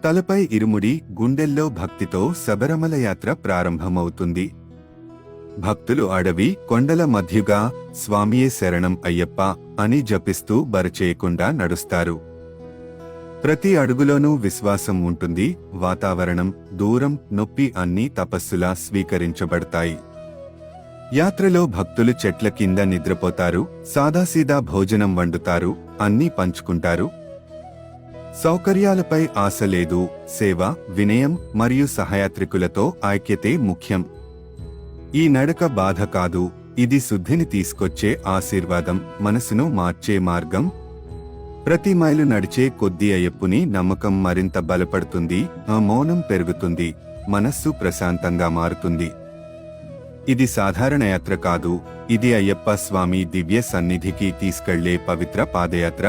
తలపై ఇరుముడి, గుండెల్లో భక్తితో శబరిమల యాత్ర ప్రారంభమవుతుంది. భక్తులు అడవి, కొండల మధ్యగా స్వామియే శరణం అయ్యప్ప అని జపిస్తూ బరచేయకుండా నడుస్తారు. ప్రతి అడుగులోనూ విశ్వాసం ఉంటుంది. వాతావరణం, దూరం, నొప్పి అన్నీ తపస్సులా స్వీకరించబడతాయి. యాత్రలో భక్తులు చెట్ల కింద నిద్రపోతారు, సాదాసీదా భోజనం వండుతారు, అన్నీ పంచుకుంటారు. సౌకర్యాలపై ఆశ లేదు. సేవ, వినయం మరియు సహయాత్రికులతో ఐక్యతే ముఖ్యం. ఈ నడక బాధ కాదు, ఇది శుద్ధిని తీసుకొచ్చే ఆశీర్వాదం, మనసును మార్చే మార్గం. ప్రతి మైలు నడిచే కొద్దీ అయ్యప్పుని నమ్మకం మరింత బలపడుతుంది, ఆ మౌనం పెరుగుతుంది, మనస్సు ప్రశాంతంగా మారుతుంది. ఇది సాధారణ యాత్ర కాదు, ఇది అయ్యప్ప స్వామి దివ్య సన్నిధికి తీసుకెళ్లే పవిత్ర పాదయాత్ర.